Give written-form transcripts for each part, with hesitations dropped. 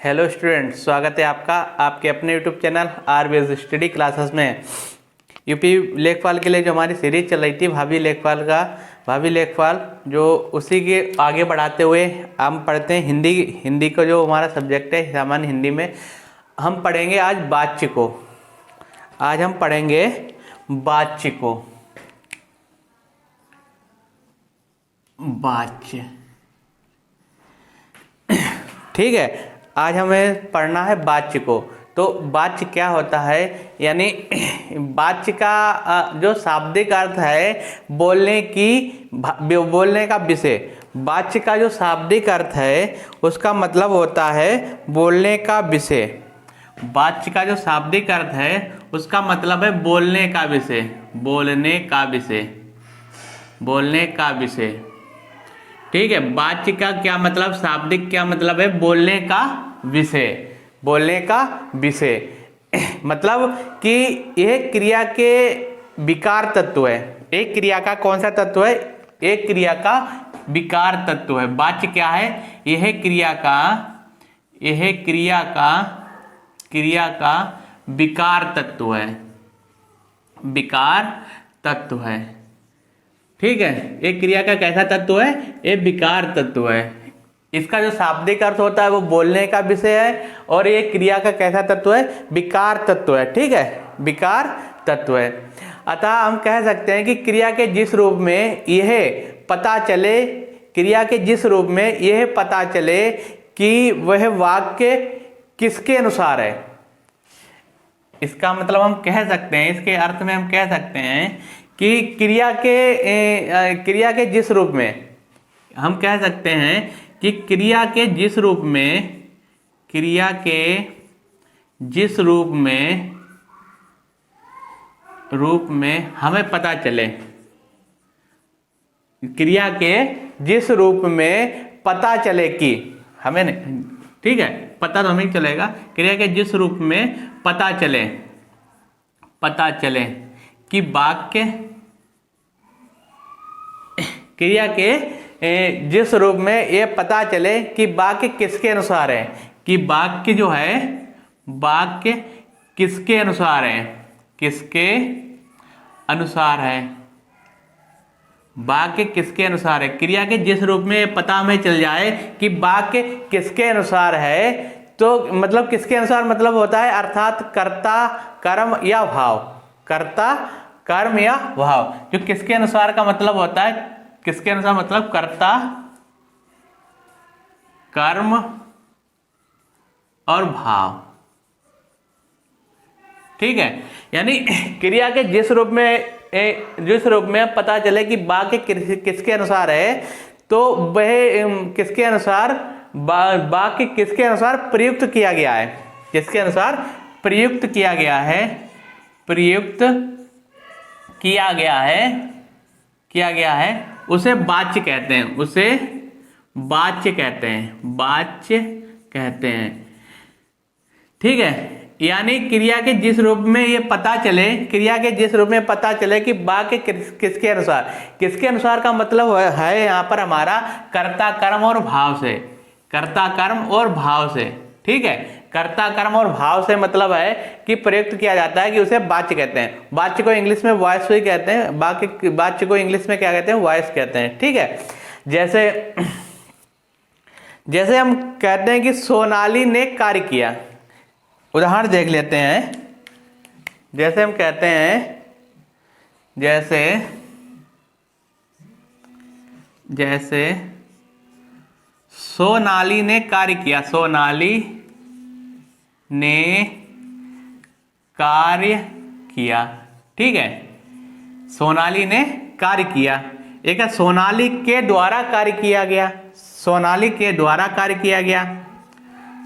Hello student, स्वागत है आपका आपके अपने YouTube channel RBS study classes में। यूपी लेखपाल के लिए जो हमारी सीरीज चल रही थी भावी लेखपाल जो उसी के आगे बढ़ाते हुए हम पढ़ते हैं हिंदी का जो हमारा सब्जेक्ट है सामान्य हिंदी में। हम पढ़ेंगे आज वाच्य को। आज हम पढ़ेंगे वाच्य को। वाच्य, ठीक है। आज हमें पढ़ना है वाच्य को। तो वाच्य क्या होता है, यानी वाच्य का जो शाब्दिक अर्थ है बोलने का विषय। वाच्य का जो शाब्दिक अर्थ है उसका मतलब होता है बोलने का विषय। वाच्य का जो शाब्दिक अर्थ है उसका मतलब है बोलने का विषय। बोलने का विषय, बोलने का विषय, ठीक है। वाच्य का क्या मतलब, शाब्दिक क्या मतलब है बोलने का विषय। बोलने का विषय मतलब कि यह क्रिया के विकार तत्व है। एक क्रिया का कौन सा तत्व है? एक क्रिया का विकार तत्व है। वाच्य क्या है? यह क्रिया का विकार तत्व है। विकार तत्व है, ठीक है। एक क्रिया का कैसा तत्व है? ये विकार तत्व है। इसका जो शाब्दिक अर्थ होता है वो बोलने का विषय है, और ये क्रिया का कैसा तत्व है? विकार तत्व है, ठीक है। विकार तत्व है। अतः हम कह सकते हैं कि क्रिया के जिस रूप में यह पता चले कि वह वाक्य किसके अनुसार है। इसका मतलब हम कह सकते हैं, इसके अर्थ में हम कह सकते हैं कि क्रिया के जिस रूप में हम कह सकते हैं कि क्रिया के जिस रूप में हमें पता चले, क्रिया के जिस रूप में पता चले कि हमें नहीं, ठीक है, पता तो हमें चलेगा। क्रिया के जिस रूप में पता चले कि वाक्य, क्रिया के जिस रूप में ये पता चले कि वाक्य किसके अनुसार है, कि वाक्य जो है वाक्य किसके अनुसार है, किसके अनुसार है, वाक्य किसके अनुसार है। क्रिया के जिस रूप में ये पता हमें चल जाए कि वाक्य किसके अनुसार है, तो मतलब किसके अनुसार मतलब होता है अर्थात कर्ता, कर्म या भाव। कर्ता, कर्म या भाव। जो किसके अनुसार का मतलब होता है, किसके अनुसार मतलब कर्ता, कर्म और भाव, ठीक है। यानी क्रिया के जिस रूप में पता चले कि वाक्य किसके अनुसार है, तो वह किसके अनुसार वाक्य किसके अनुसार प्रयुक्त किया गया है, किसके अनुसार प्रयुक्त किया गया है, प्रयुक्त किया गया है उसे वाच्य कहते हैं, उसे वाच्य कहते हैं, ठीक है। यानी क्रिया के जिस रूप में ये पता चले, कि वाक्य किसके अनुसार का मतलब है यहाँ पर हमारा कर्ता, कर्म और भाव से। कर्ता, कर्म और भाव से, ठीक है। कर्ता, कर्म और भाव से मतलब है कि प्रयुक्त किया जाता है, कि उसे वाच्य कहते हैं। वाच्य को इंग्लिश में वॉइस ही कहते हैं, वाच्य को इंग्लिश में क्या कहते हैं? वॉइस कहते हैं, ठीक है। जैसे हम कहते हैं कि सोनाली ने कार्य किया। उदाहरण देख लेते हैं। जैसे हम कहते हैं, जैसे सोनाली ने कार्य किया। सोनाली ने कार्य किया, ठीक है। सोनाली ने कार्य किया। एक है सोनाली के द्वारा कार्य किया गया। सोनाली के द्वारा कार्य किया गया।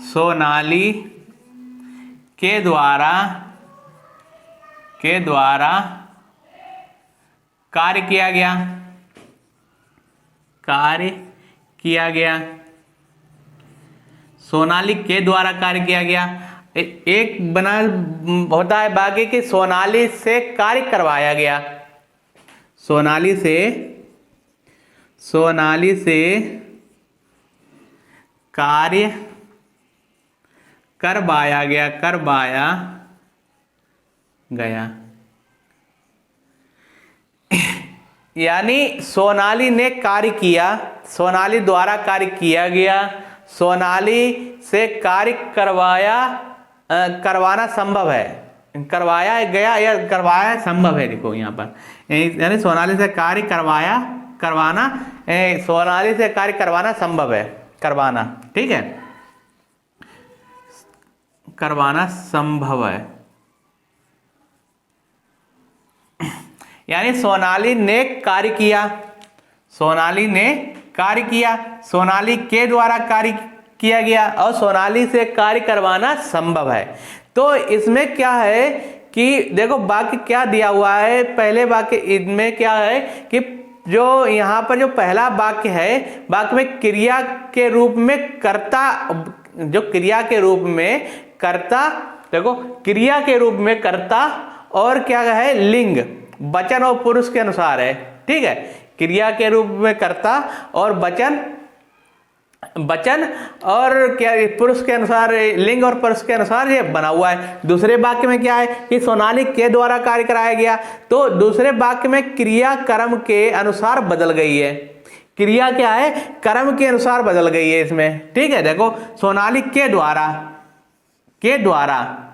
सोनाली के द्वारा कार्य किया गया। कार्य किया गया। सोनाली के द्वारा कार्य किया गया। एक बना होता है बाकी कि सोनाली से कार्य करवाया गया। सोनाली से कार्य करवाया गया, करवाया गया। यानी सोनाली ने कार्य किया, सोनाली द्वारा कार्य किया गया, सोनाली से कार्य करवाना संभव है, करवाया गया या करवाया संभव है। देखो यहाँ पर यानी सोनाली से कार्य करवाना सोनाली से कार्य करवाना संभव है, करवाना, ठीक है, करवाना संभव है। यानी सोनाली ने कार्य किया, सोनाली ने कार्य किया, सोनाली के द्वारा कार्य किया गया और सोनाली से कार्य करवाना संभव है। तो इसमें क्या है कि देखो वाक्य क्या दिया हुआ है, पहले वाक्य इनमें क्या है कि जो यहाँ पर जो पहला वाक्य है, वाक्य में क्रिया के रूप में कर्ता, जो क्रिया के रूप में कर्ता, देखो क्रिया के रूप में कर्ता और क्या है लिंग, वचन और पुरुष के अनुसार है, ठीक है, क्रिया के रूप में कर्ता और वचन और क्या पुरुष के अनुसार, लिंग और पुरुष के अनुसार ये बना हुआ है। दूसरे वाक्य में क्या है कि सोनाली के द्वारा कार्य कराया गया, तो दूसरे वाक्य में क्रिया कर्म के अनुसार बदल गई है, क्रिया क्या है कर्म के अनुसार बदल गई है इसमें, ठीक है। देखो सोनाली के द्वारा,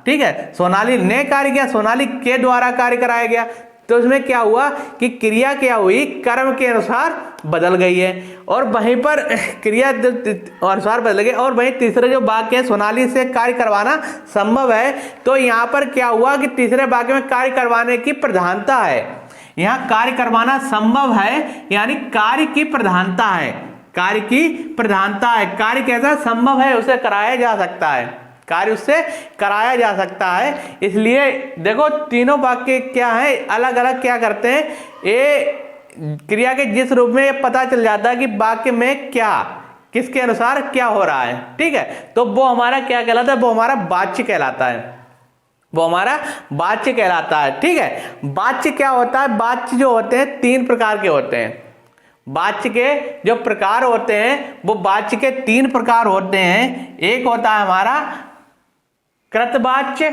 ठीक है, सोनाली ने कार्य किया, सोनाली के द्वारा कार्य कराया गया, तो इसमें क्या हुआ कि क्रिया क्या हुई कर्म के अनुसार बदल गई है, और वहीं पर क्रिया अनुसार बदल गई। और वहीं तीसरे जो वाक्य है सोनाली से कार्य करवाना संभव है, तो यहाँ पर क्या हुआ कि तीसरे वाक्य में कार्य करवाने की प्रधानता है, यहाँ कार्य करवाना संभव है, यानी कार्य की प्रधानता है, कार्य की प्रधानता है, कार्य कैसा संभव है, उसे कराया जा सकता है, कार्य उससे कराया जा सकता है। इसलिए देखो तीनों वाक्य क्या है अलग अलग क्या करते हैं, ये क्रिया के जिस रूप में ये पता चल जाता है कि वाक्य में क्या किसके अनुसार क्या हो रहा है, ठीक है, तो वो हमारा क्या कहलाता है, वो हमारा वाच्य कहलाता है, वो हमारा वाच्य कहलाता है, ठीक है। वाच्य क्या होता है, वाच्य जो होते हैं तीन प्रकार के होते हैं, वाच्य के जो प्रकार होते हैं वो वाच्य के तीन प्रकार होते हैं। एक होता है हमारा कृतवाच्य,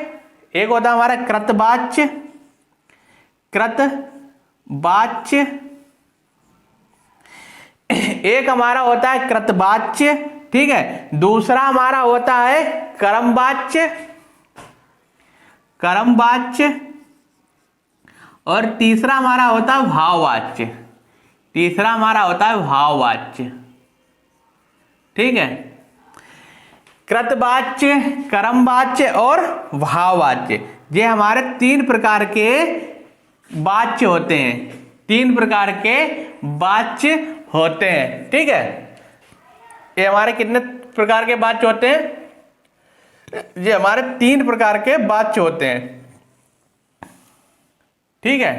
एक होता है हमारा कृतवाच्य, कृतवाच्य, एक हमारा होता है कृतवाच्य, ठीक है, दूसरा हमारा होता है कर्मवाच्य, कर्मवाच्य, और तीसरा हमारा होता है भाववाच्य, तीसरा हमारा होता है भाववाच्य, ठीक है। कृतवाच्य, कर्मवाच्य और भाववाच्य, ये हमारे तीन प्रकार के वाच्य होते हैं, तीन प्रकार के वाच्य होते हैं, ठीक है। ये हमारे कितने प्रकार के वाच्य होते हैं, ये हमारे तीन प्रकार के वाच्य होते हैं, ठीक है,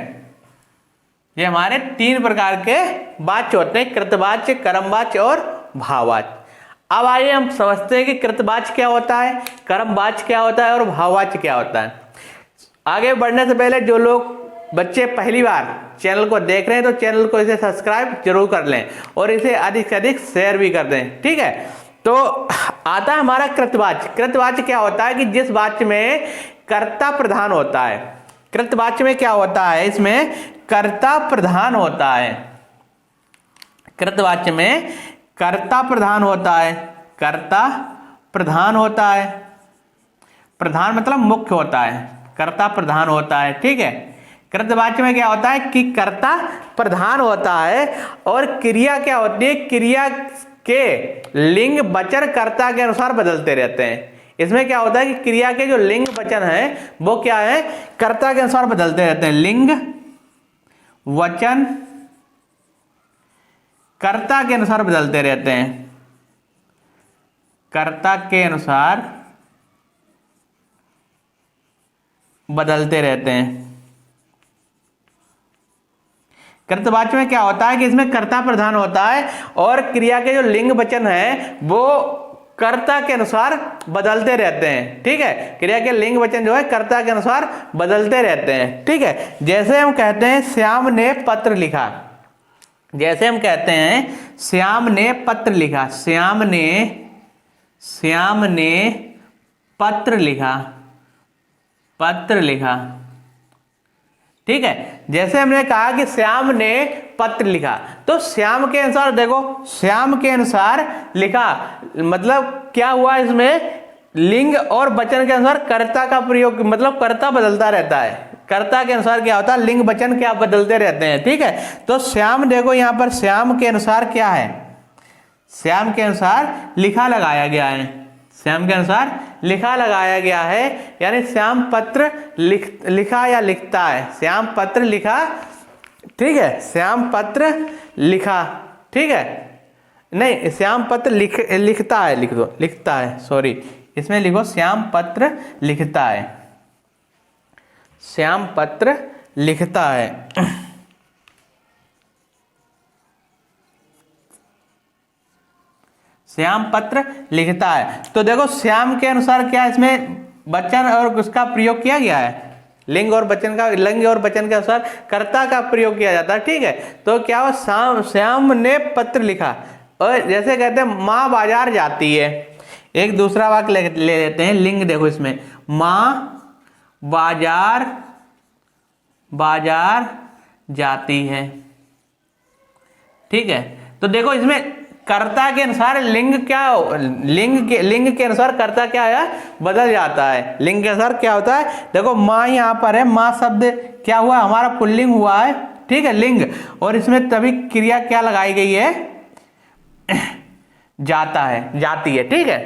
ये हमारे तीन प्रकार के वाच्य होते हैं, कृतवाच्य, कर्मवाच्य और भाववाच्य। अब आइए हम समझते हैं कि कृतवाच्य क्या होता है, कर्मवाच्य क्या होता है और भाववाच्य क्या होता है। आगे बढ़ने से पहले जो लोग बच्चे पहली बार चैनल को देख रहे हैं तो चैनल को इसे सब्सक्राइब जरूर कर लें और इसे अधिक से अधिक शेयर भी कर दें, ठीक है। तो आता है हमारा कृतवाच्य। कृतवाच्य क्या होता है कि जिस वाच्य में कर्ता प्रधान होता है, कृतवाच्य में क्या होता है, इसमें कर्ता प्रधान होता है, कृतवाच्य में कर्ता प्रधान होता है, कर्ता प्रधान होता है, प्रधान मतलब मुख्य होता है, कर्ता प्रधान होता है, ठीक है। कृतवाच्य में क्या होता है कि कर्ता प्रधान होता है और क्रिया क्या होती है, क्रिया के लिंग वचन कर्ता के अनुसार बदलते रहते हैं। इसमें क्या होता है कि क्रिया के जो लिंग वचन है वो क्या है, कर्ता के अनुसार बदलते रहते हैं, लिंग वचन कर्ता के अनुसार बदलते रहते हैं, कर्ता के अनुसार बदलते रहते हैं। कृतवाच्य में क्या होता है कि इसमें कर्ता प्रधान होता है और क्रिया के जो लिंग वचन है वो कर्ता के अनुसार बदलते रहते हैं, ठीक है, क्रिया के लिंग वचन जो है कर्ता के अनुसार बदलते रहते हैं, ठीक है। जैसे हम कहते हैं श्याम ने पत्र लिखा, जैसे हम कहते हैं श्याम ने पत्र लिखा, श्याम ने पत्र लिखा, पत्र लिखा। ठीक है, जैसे हमने कहा कि श्याम ने पत्र लिखा, तो श्याम के अनुसार देखो, श्याम के अनुसार लिखा मतलब क्या हुआ, इसमें लिंग और वचन के अनुसार कर्ता का प्रयोग, मतलब कर्ता बदलता रहता है, कर्ता के अनुसार क्या होता है, लिंग वचन क्या बदलते रहते हैं। ठीक है, तो श्याम देखो यहां पर श्याम के अनुसार क्या है, श्याम के अनुसार लिखा लगाया गया है, श्याम के अनुसार लिखा लगाया गया है, यानी श्याम पत्र लिखा या लिखता है, श्याम पत्र लिखा। ठीक है, श्याम पत्र लिखा। ठीक है, नहीं श्याम पत्र लिखता है, लिख दो, लिखता है, सॉरी, इसमें लिखो श्याम पत्र लिखता है, श्याम पत्र लिखता है। श्याम पत्र लिखता है। तो देखो श्याम के अनुसार क्या इसमें वचन और उसका प्रयोग किया गया है, लिंग और वचन का, लिंग और वचन के अनुसार कर्ता का प्रयोग किया जाता है। ठीक है, तो क्या हुआ, श्याम ने पत्र लिखा। और जैसे कहते हैं माँ बाजार जाती है, एक दूसरा वाक्य ले लेते हैं, लिंग देखो इसमें, माँ बाजार बाजार जाती है। ठीक है, तो देखो इसमें कर्ता के अनुसार लिंग क्या, लिंग के अनुसार कर्ता क्या है, बदल जाता है। लिंग के अनुसार क्या होता है, देखो माँ यहाँ पर है, माँ शब्द क्या हुआ, हमारा पुल्लिंग हुआ है। ठीक है, लिंग, और इसमें तभी क्रिया क्या लगाई गई है, जाता है, जाती है। ठीक है,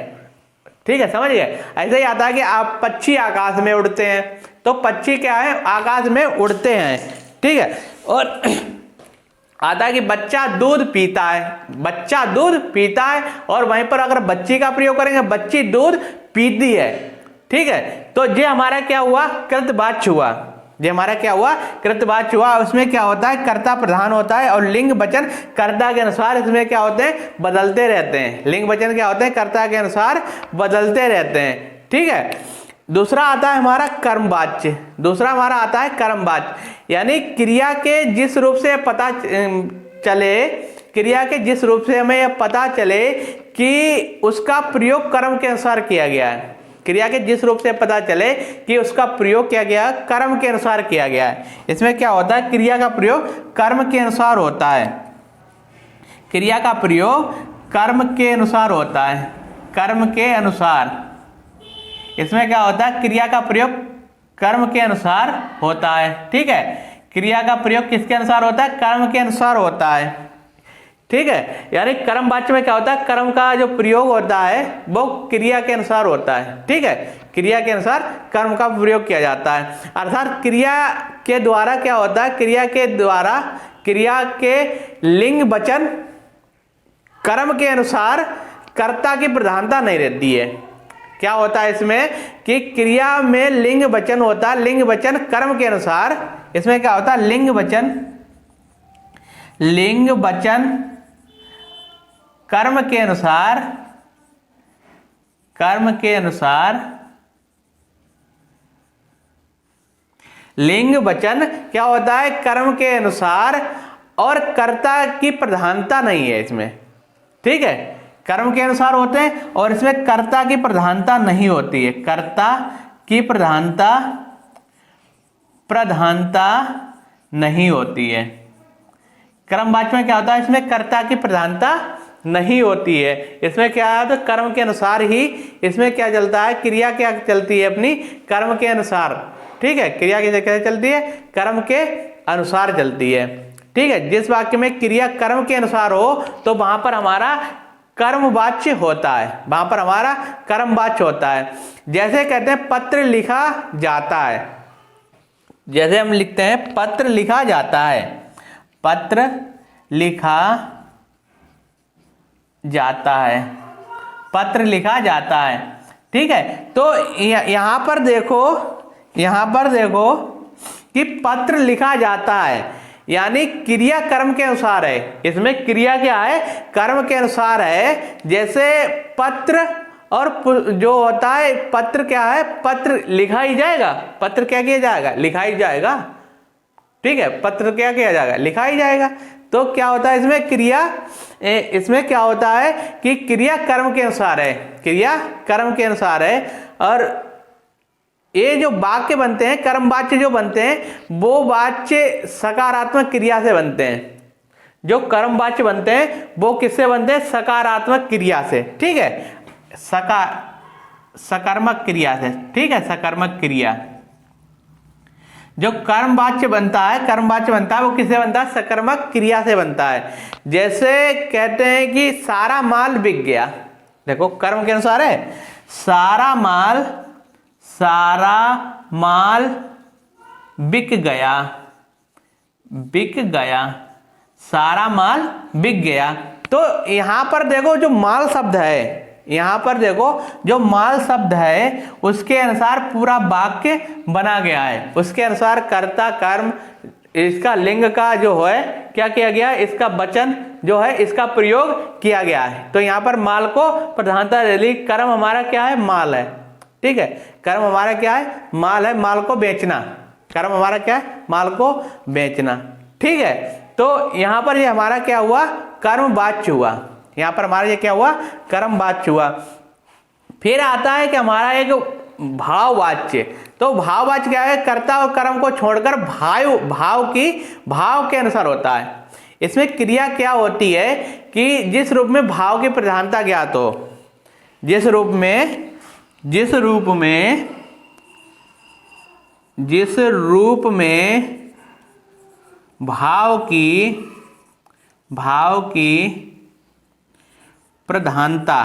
ठीक है, समझ गए। ऐसे ही आता है कि आप पक्षी आकाश में उड़ते हैं, तो पक्षी क्या है, आकाश में उड़ते हैं। ठीक है, और आता है कि बच्चा दूध पीता है, बच्चा दूध पीता है, और वहीं पर अगर बच्ची का प्रयोग करेंगे, बच्ची दूध पीती है। ठीक है, तो ये हमारा क्या हुआ, कृतवाच्य हुआ, ये हमारा क्या हुआ, कृतवाच्य हुआ। उसमें क्या होता है, कर्ता प्रधान होता है, और लिंग वचन कर्ता के अनुसार इसमें क्या होते हैं, बदलते रहते हैं। लिंग वचन क्या होते हैं, कर्ता के अनुसार बदलते रहते हैं। ठीक है, दूसरा आता है हमारा कर्मवाच्य, दूसरा हमारा आता है कर्मवाच्य, यानी क्रिया के जिस रूप से पता चले, क्रिया के जिस रूप से हमें यह पता चले कि उसका प्रयोग कर्म के अनुसार किया गया है, क्रिया के जिस रूप से पता चले कि उसका प्रयोग किया गया, कर्म के अनुसार किया गया है। इसमें क्या होता है, क्रिया का प्रयोग कर्म के अनुसार होता है, क्रिया का प्रयोग कर्म के अनुसार होता है, कर्म के अनुसार। इसमें क्या होता है, क्रिया का प्रयोग कर्म के अनुसार होता है। ठीक है, क्रिया का प्रयोग किसके अनुसार होता है, कर्म के अनुसार होता है। ठीक है, यानी कर्म वाच्य में क्या होता है, कर्म का जो प्रयोग होता है वो क्रिया के अनुसार होता है। ठीक है, क्रिया के अनुसार कर्म का प्रयोग किया जाता है, अर्थात क्रिया के द्वारा क्या होता है, क्रिया के द्वारा, क्रिया के लिंग वचन कर्म के अनुसार कर्ता की प्रधानता नहीं रहती है। क्या होता है इसमें कि क्रिया में लिंग वचन होता है, लिंग वचन कर्म के अनुसार। इसमें क्या होता है, लिंग वचन, लिंग वचन कर्म के अनुसार, कर्म के अनुसार, लिंग वचन क्या होता है, कर्म के अनुसार, और कर्ता की प्रधानता नहीं है इसमें। ठीक है, कर्म के अनुसार होते हैं और इसमें कर्ता की प्रधानता नहीं होती है, कर्ता की प्रधानता नहीं होती है। कर्मवाच्य में क्या होता है, इसमें कर्ता की प्रधानता नहीं होती है। इसमें क्या है, तो कर्म के अनुसार ही इसमें क्या चलता है, क्रिया क्या चलती है अपनी, कर्म के अनुसार। ठीक है, क्रिया कैसे चलती है, कर्म के अनुसार चलती है। ठीक है, जिस वाक्य में क्रिया कर्म के अनुसार हो तो वहां पर हमारा कर्मवाच्य होता है, वहां पर हमारा कर्मवाच्य होता है। जैसे कहते हैं पत्र लिखा जाता है, जैसे हम लिखते हैं पत्र लिखा जाता है, पत्र लिखा जाता है, पत्र लिखा जाता है। ठीक है, तो यहां पर देखो कि पत्र लिखा जाता है, यानी क्रिया कर्म के अनुसार है। इसमें क्रिया क्या है, कर्म के अनुसार है। जैसे पत्र और जो होता है, पत्र क्या है, पत्र लिखा ही जाएगा, पत्र क्या किया जाएगा, लिखा ही जाएगा। ठीक है, पत्र क्या किया जाएगा, लिखा ही जाएगा। तो क्या होता है इसमें क्रिया, इसमें क्या होता है कि क्रिया कर्म के अनुसार है, क्रिया कर्म के अनुसार है। और ये जो वाक्य बनते हैं, कर्म वाच्य जो बनते हैं, वो वाच्य सकारात्मक क्रिया से बनते हैं। जो कर्म वाच्य बनते हैं वो किससे बनते हैं? सकारात्मक क्रिया से, ठीक है, सकर्मक क्रिया से, ठीक है, सकर्मक क्रिया। जो कर्म वाच्य बनता है, कर्म वाच्य बनता है, वो किससे बनता है? सकर्मक क्रिया से बनता है। जैसे कहते हैं कि सारा माल बिक गया, देखो कर्म के अनुसार है, सारा माल बिक गया, बिक गया, सारा माल बिक गया। तो यहां पर देखो जो माल शब्द है, यहां पर देखो जो माल शब्द है उसके अनुसार पूरा वाक्य बना गया है। उसके अनुसार कर्ता कर्म, इसका लिंग का जो है क्या किया गया, इसका वचन जो है इसका प्रयोग किया गया है। तो यहाँ पर माल को प्रधानता दे दी। कर्म हमारा क्या है? माल है, ठीक है, कर्म हमारा क्या है? माल है, माल को बेचना। कर्म हमारा क्या है? माल को बेचना, ठीक है। तो यहां पर ये हमारा क्या हुआ? कर्म वाच्य हुआ। यहां पर हमारा ये क्या हुआ? कर्म वाच्य हुआ। फिर आता है कि हमारा एक भाववाच्य। तो भाववाच्य क्या है? कर्ता और कर्म को छोड़कर भाव के अनुसार होता है। इसमें क्रिया क्या होती है कि जिस रूप में भाव की प्रधानता ज्ञात हो, जिस रूप में भाव की प्रधानता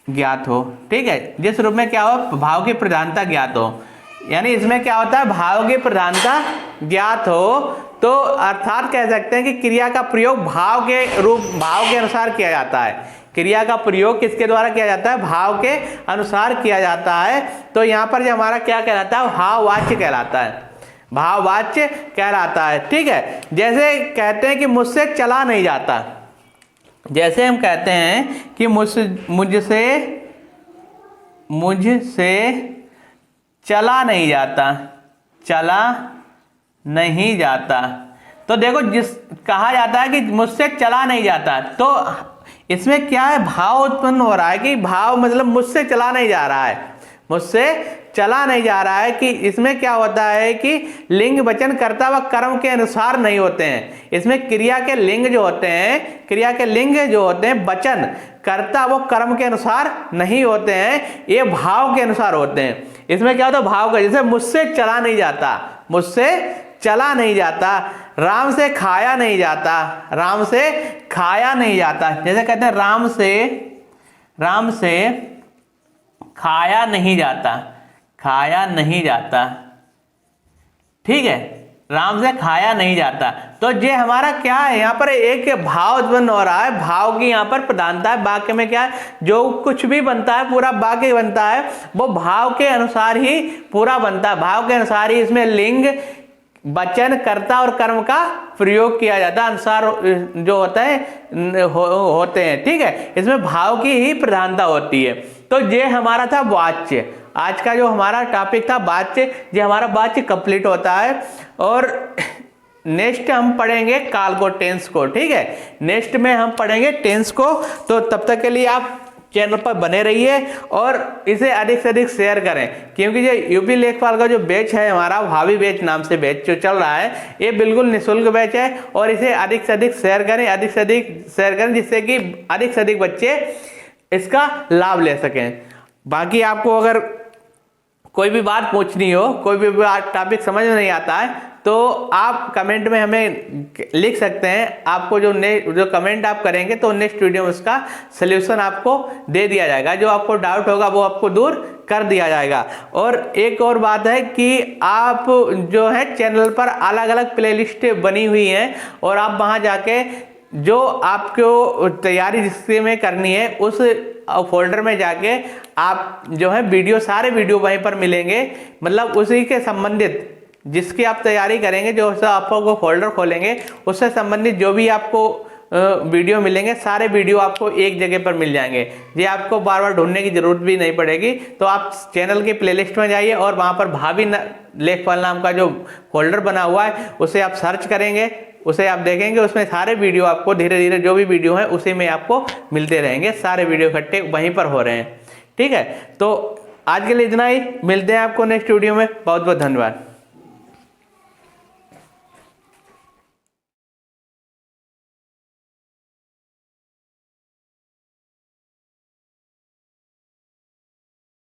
ज्ञात हो, ठीक है, जिस रूप में क्या हो? भाव की प्रधानता ज्ञात हो। यानी इसमें क्या होता है? भाव की प्रधानता ज्ञात हो, तो अर्थात कह सकते हैं कि क्रिया का प्रयोग भाव के अनुसार किया जाता है। क्रिया का प्रयोग किसके द्वारा किया जाता है? भाव के अनुसार किया जाता है। तो यहां पर जो हमारा क्या कहलाता है? भाववाच्य कहलाता है, भाववाच्य कहलाता है, ठीक है। जैसे कहते हैं कि मुझसे चला नहीं जाता, जैसे हम कहते हैं कि मुझसे चला नहीं जाता, तो देखो कहा जाता है कि मुझसे चला नहीं जाता, तो इसमें क्या है? भाव उत्पन्न हो रहा है कि भाव मतलब मुझसे चला नहीं जा रहा है, मुझसे चला नहीं जा रहा है। कि इसमें क्या होता है कि लिंग वचन कर्ता व कर्म के अनुसार नहीं होते हैं। इसमें क्रिया के लिंग जो होते हैं वचन कर्ता व कर्म के अनुसार नहीं होते हैं, ये भाव के अनुसार होते हैं। इसमें क्या होता है? भाव का, जैसे मुझसे चला नहीं जाता, राम से खाया नहीं जाता, जैसे कहते हैं राम से खाया नहीं जाता, ठीक है, राम से खाया नहीं जाता। तो ये हमारा क्या है? यहाँ पर एक भाव उत्पन्न हो रहा है, भाव की यहाँ पर प्रधानता है। वाक्य में क्या है? जो कुछ भी बनता है, पूरा वाक्य बनता है, वो भाव के अनुसार ही पूरा बनता है। भाव के अनुसार ही इसमें लिंग वचन कर्ता और कर्म का प्रयोग किया जाता है, अनुसार जो होता है होते हैं, ठीक है। इसमें भाव की ही प्रधानता होती है। तो ये हमारा था वाच्य। आज का जो हमारा टॉपिक था वाच्य, ये हमारा वाच्य कंप्लीट होता है। और नेक्स्ट हम पढ़ेंगे काल को, टेंस को, ठीक है। नेक्स्ट में हम पढ़ेंगे टेंस को। तो तब तक के लिए आप चैनल पर बने रहिए और इसे अधिक से अधिक शेयर करें, क्योंकि ये यूपी लेखपाल का जो बैच है हमारा, भावी बैच नाम से बैच जो चल रहा है, ये बिल्कुल निःशुल्क बैच है। और इसे अधिक से अधिक शेयर करें, जिससे कि अधिक से अधिक बच्चे इसका लाभ ले सकें। बाकी आपको अगर कोई भी बात पूछनी हो, कोई भी टॉपिक समझ में नहीं आता है, तो आप कमेंट में हमें लिख सकते हैं। आपको जो कमेंट आप करेंगे तो नेक्स्ट वीडियो में उसका सलूशन आपको दे दिया जाएगा। जो आपको डाउट होगा वो आपको दूर कर दिया जाएगा। और एक और बात है कि आप जो है चैनल पर अलग अलग प्लेलिस्ट बनी हुई हैं, और आप वहाँ जाके जो आपको तैयारी जिससे में करनी है उस फोल्डर में जाके आप जो है सारे वीडियो वहीं पर मिलेंगे। मतलब उसी के संबंधित जिसकी आप तैयारी करेंगे, जो आपको फोल्डर खोलेंगे उससे संबंधित जो भी आपको वीडियो मिलेंगे, सारे वीडियो आपको एक जगह पर मिल जाएंगे। ये आपको बार बार ढूंढने की जरूरत भी नहीं पड़ेगी। तो आप चैनल की प्लेलिस्ट में जाइए और वहां पर भाभी लेखपाल नाम का जो फोल्डर बना हुआ है उसे आप सर्च करेंगे, उसे आप देखेंगे, उसमें सारे वीडियो आपको धीरे धीरे जो भी वीडियो है उसी में आपको मिलते रहेंगे। सारे वीडियो इकट्ठे वहीं पर हो रहे हैं। ठीक है, तो आज के लिए इतना ही, मिलते हैं आपको नेक्स्ट वीडियो में। बहुत बहुत धन्यवाद।